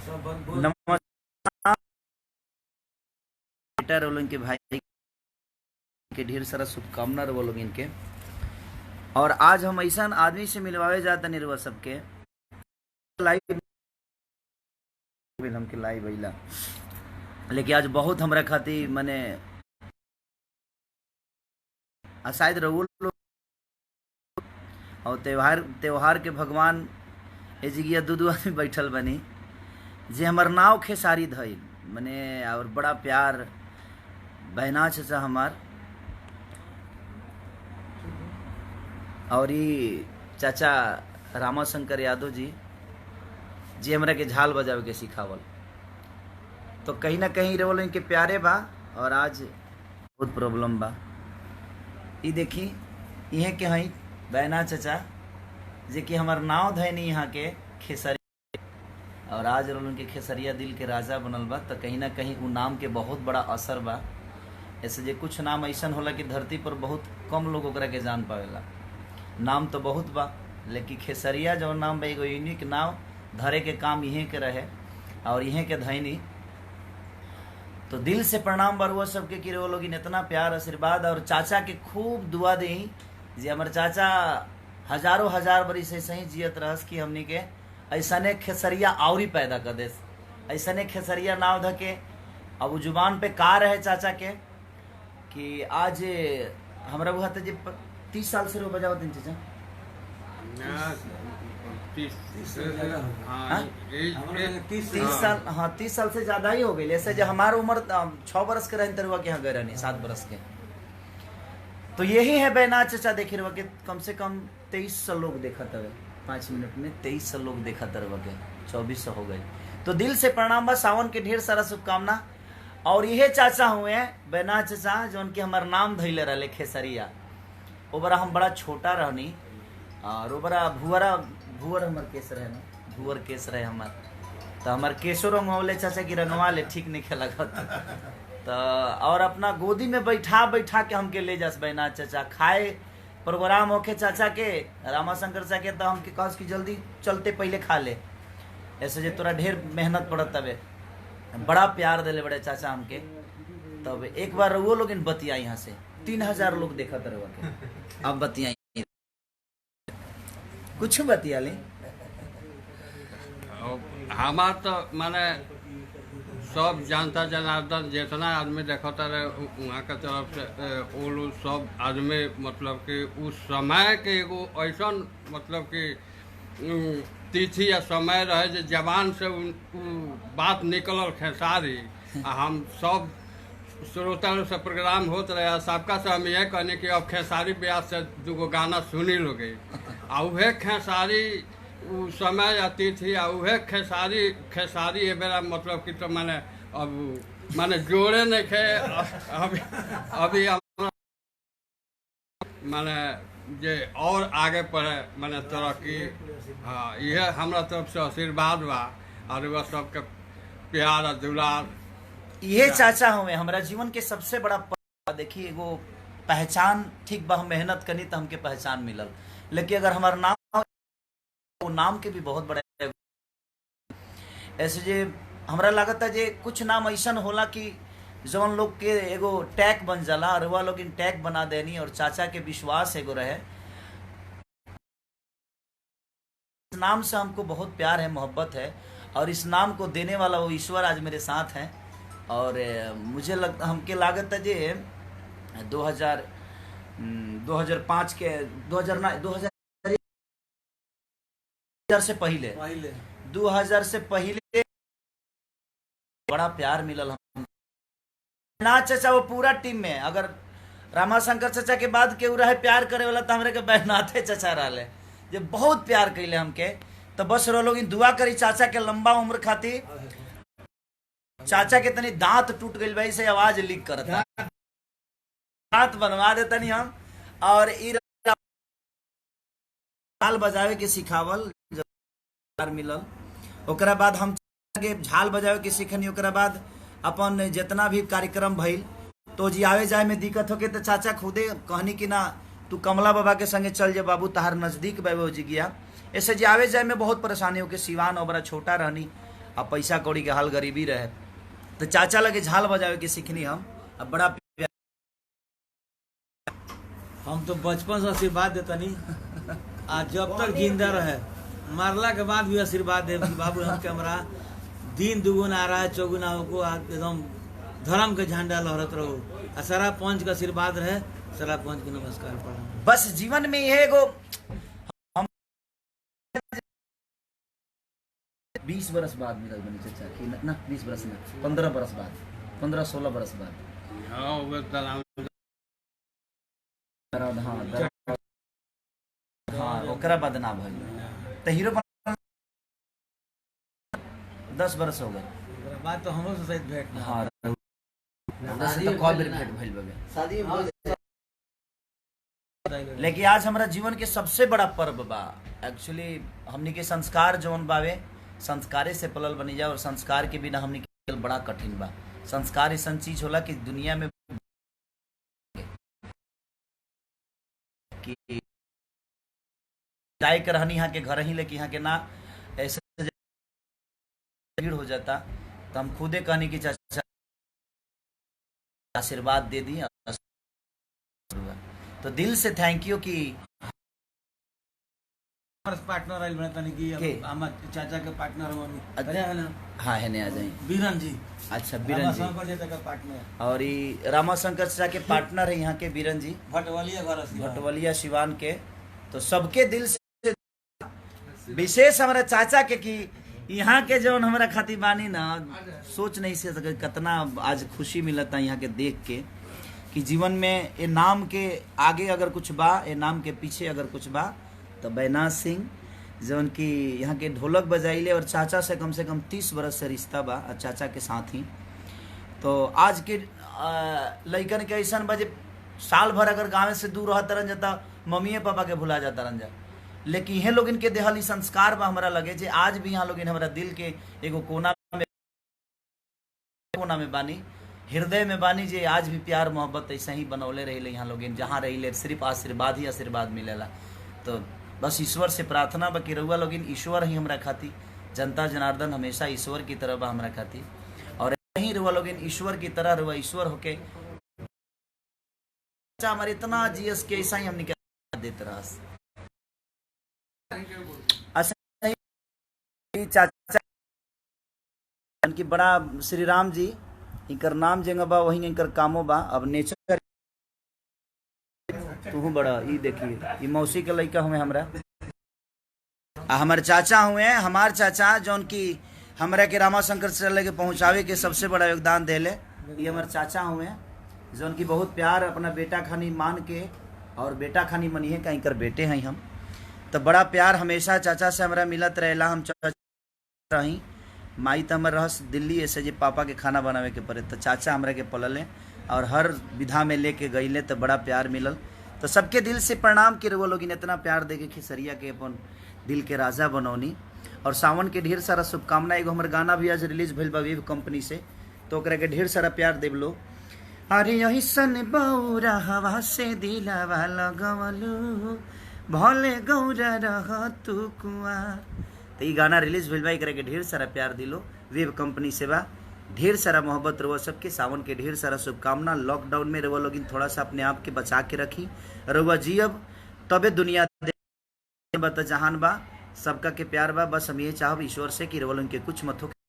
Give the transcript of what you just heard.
नमस्कार इनके भाई के ढेर सारा शुभकामना रहो लोग इनके। और आज हम ऐसा आदमी से मिलवावे जाता निर्वा सबके लाइव हमके लाइव अइला, लेकिन आज बहुत हमरा खातिर मने शायद रहो और त्योहार के भगवान ए जगिया दू आदमी बैठल बनी जे हमर नाव खेसारी धइल मने और बड़ा प्यार बहना चाचा हमार और ये चाचा रामाशंकर यादव जी जे हमरा के झाल बजावे के सिखावल, तो कहीं ना कहीं रोल इनके प्यारे बा। और आज बहुत प्रॉब्लम बा, ये देखी इहे के हई बहना चाचा जे कि हमार नाव धैनी यहाँ के खेसरिया, और आज रोल के खेसरिया दिल के राजा बनल बा। तो कहीं ना कहीं वो नाम के बहुत बड़ा असर बा। ऐसे जे कुछ नाम ऐसा होला कि धरती पर बहुत कम लोग ओकरा के जान पावेला। नाम तो बहुत बा, लेकिन खेसरिया जो नाम बा एगो यूनिक नाव धरे के काम इहे के रहे और इहे के धैनी। तो दिल से प्रणाम बरुआ सबके कि वो लोग इतना प्यार आशीर्वाद और चाचा के खूब दुआ दी जे हमारे चाचा हजारों हजार बरिस ऐसे ही जियत रहस कि हमनी के ऐसने खेसरिया आवरी पैदा कर दे, ऐसने खेसरिया नाव धके। अब जुबान पे का रहे चाचा के कि आज हमरा बुझाता जे 30 साल से रो बजावत दिन चाचा 30 साल, हाँ 30 साल से ज्यादा ही हो गई। ऐसे जो हमारा उम्र 6 बरस के रहन तरुआ के यहाँ गए रहनी 7 बरस के। तो यही है बैना चाचा देखे रहा कि कम से कम 2300 लोग देखा तवे 5 मिनट में 2300 लोग देखा तरवा के 2400 हो गए। तो दिल से प्रणाम बा, सावन के ढेर सारा शुभकामना। और यही चाचा हुए हैं बैना चाचा जो उनके हमार नाम धैले रहे खेसरिया। वो बड़ा हम बड़ा छोटा रहनी और वो बड़ा भुअर हमार केस रहे ना, भुअर केस रहे हमार। तो हमार केसो रंगवले चाचा की रंगवा ले ठीक नहीं खेला तो और अपना गोदी में बैठा के हमके ले जास बैना चाचा। खाए प्रोग्राम होके चाचा के रामाशंकर चाचा के तो हमके कहस कि जल्दी चलते पहले खा ले, ऐसे जे तोरा ढेर मेहनत पड़त तबे। बड़ा प्यार दिले बड़े चाचा हमके। तब एक बार वो लोग इन बतिया यहाँ से 3000 लोग देखा तरवा के। अब बतिया कुछ बतिया ले हमार तो माने सब जनता जनार्दन जितना आदमी देखता रहे वहाँ के तरफ से वो लोग सब आदमी मतलब कि उस समय के एगो ऐसा मतलब कि तिथि या समय रहे जो जबान से बात निकलल खेसारी। हम सब श्रोता से प्रोग्राम होत रहे, सबका से हम यह कहने कि अब खेसारी ब्यास से दूगो गाना सुनी लोगे। आ उहे खेसारी उस समय या तिथि आ उहे खेसारी ये बेरा मतलब कि तो मैंने अब माने जोड़े नहीं खे अभी माने जे और आगे बढ़े माने तरक्की। हाँ यह हमारा तरफ से आशीर्वाद बा और वह सबके प्यार और दुलार। ये चाचा हुए हमारा जीवन के सबसे बड़ा देखिए एगो पहचान। ठीक बा हम मेहनत करनी तो हमके पहचान मिलल, लेकिन अगर हमारा नाम वो नाम के भी बहुत बड़ा ऐसे जे हमरा लागत है जे कुछ नाम ऐसा होला कि जवन लोग के एगो टैग बन जाला और वह लोग इन टैग बना देनी। और चाचा के विश्वास एगो रहे, इस नाम से हमको बहुत प्यार है, मोहब्बत है। और इस नाम को देने वाला वो ईश्वर आज मेरे साथ हैं। और मुझे हमके लागत है जे 2005 के 2000 से पहले 2000 से पहले बड़ा प्यार मिलल हम ना चाचा। वो पूरा टीम में अगर रामाशंकर चाचा के बाद केहू रहे प्यार करे वाला तो हमरे के बैनाथे चाचा रहे जे बहुत प्यार कैले हमके। तो बस रो लोग दुआ करी चाचा के लंबा उम्र खातिर। चाचा के तनी दांत टूट गई भाई से आवाज लीक करता, दांत बनवा देता नहीं हम। और झाल बजावे के सिखावल मिलल, ओकरा बाद हम झाल बजावे के सीखनी। ओकरा बाद अपन जितना भी कार्यक्रम भइल तो जी आवे जाए में दिक्कत होके तो चाचा खुदे कहनी कि ना तू कमला बाबा के संगे चल जा बाबू, तहार नजदीक बाबू जी गया। ऐसे जी आवे जाए में बहुत परेशानी होके सिवान और बड़ा छोटा रहनी अब पैसा कौड़ी के हाल गरीबी रहे, तो चाचा लगे झाल बजावे के सीखनी हम। अब बड़ा हम तो बचपन से आशीर्वाद देतनी, आज जब तक जिंदा रहे मरला के बाद भी आशीर्वाद दे कि बाबू हमके हमरा दिन दुगुना रहा है चौगुना हो, एकदम धर्म के झंडा लहरत रहो, आ सारा पंच का आशीर्वाद रहे, सारा पंच के नमस्कार पढ़ा। बस जीवन में यह एगो हम 20 बरस बाद मिलल बनी चाचा कि ना 20 बरस में 15 बरस बाद, 15-16 बरस बाद। हाँ वो दलाल हाँ ओकरा बाद ना भइल तो हीरो 10 बरस हो गए। ओकरा बाद तो हमरो से शायद भेंट ना। हाँ 10 से तो कई बेर भेंट भइल बगे। लेकिन आज हमारा जीवन के सबसे बड़ा पर्व बा एक्चुअली, हमनी के संस्कार जौन बावे संस्कारे से पलल बनी जा, और संस्कार के बिना हमनी के बड़ा कठिन बा। संस्कार ऐसा चीज होला कि दुनिया में कि जाए कर रहनी यहाँ के घर ही, लेकिन यहाँ के ना ऐसे भीड़ हो जाता, तो हम खुदे कहनी कि चाचा आशीर्वाद दे दी। तो दिल से थैंक यू कि पार्टनर आइल बने तनी कि हम चाचा के पार्टनर मम्मी अरे है ना। हाँ है ने आ जाए बीरन जी। अच्छा बीरन जी, चाचा का पार्टनर और ये रामाशंकर चाचा के पार्टनर है यहाँ के बीरन जी, भटवलिया घर से भटवलिया सिवान के। तो सबके दिल से विशेष हमारा चाचा के कि यहाँ के जौन हमारा खातिर बानी ना, सोच नहीं से सके कितना आज खुशी मिलता यहाँ के देख के कि जीवन में ये नाम के आगे अगर कुछ बा, ये नाम के पीछे अगर कुछ बा, तो बैनाथ सिंह जौन की यहाँ के ढोलक बजाइले, और चाचा से कम 30 बरस से रिश्ता बा, और चाचा के साथ ही। तो आज के लइकन के ऐसा बजे साल भर अगर गाँव से दूर रहता रह जाता, मम्मी पापा के भुला जाता रह जा, लेकिन यह लोग इनके देहल ही संस्कार बा हमारा लगे जे आज भी यहाँ लोग हमारा दिल के एगो कोना में बानी, हृदय में बानी, जे आज भी प्यार मोहब्बत ऐसा ही बनौले रही यहाँ लोग जहाँ रही सिर्फ आशीर्वाद ही आशीर्वाद मिलेला। तो बस ईश्वर से प्रार्थना बा कि रउआ लोग ईश्वर ही हमरा खाती, जनता जनार्दन हमेशा ईश्वर की तरह बा हमरा खाती, और यही रउआ लोग ईश्वर की तरह रउआ ईश्वर होके हमारे इतना जीएस के ऐसा ही हमने क्या देते रहा। चाचा की बड़ा श्री राम जी इनकर नाम जगह बा, वही इनकर कामो बा। अब नेचर तू बड़ा ई देखिए, ई मौसी के लड़का हुए हमरा, हमारे चाचा हुए हैं, हमार चाचा जौन की हमरा के रामाशंकर से लेके पहुंचावे के सबसे बड़ा योगदान देले, ये हमारे चाचा हुए हैं जौन की बहुत प्यार अपना बेटा खानी मान के, और बेटा खानी मनिए का इनकर बेटे हैं हम। तो बड़ा प्यार हमेशा चाचा से हमारा मिलत रहेला। हम चाचा रही माई तो हमारे रहस दिल्ली, ऐसे जे पापा के खाना बनावे के पड़े तो चाचा हमरा के पलले, और हर विधा में लेके गईले, तो बड़ा प्यार मिलल। तो सबके दिल से प्रणाम कि वो लोग इतना प्यार दे के खेसरिया के अपन दिल के राजा बनौनी। और सावन के ढेर सारा शुभकामना। एगो हमारे गाना भी आज रिलीज भइल बा वेव कंपनी से, तो ओकरा के ढेर सारा प्यार देव लो। अरे यही सन बौरा हवा से दिलावा लगवलू, भले गौरा रह तू कुआर। तो ये गाना रिलीज भइल बा, एकरा के ढेर सारा प्यार दिलो, वेव कंपनी से बा। ढेर सारा मोहब्बत रहो सबके, सावन के ढेर सारा शुभकामना। लॉकडाउन में रहो लोग थोड़ा सा अपने आप के बचा के रखी, रहुआ जियब तबे दुनिया बता जहान बा। सबका के प्यार बा, बस हम ये चाहब ईश्वर से कि रहो लोग के कुछ मत हो।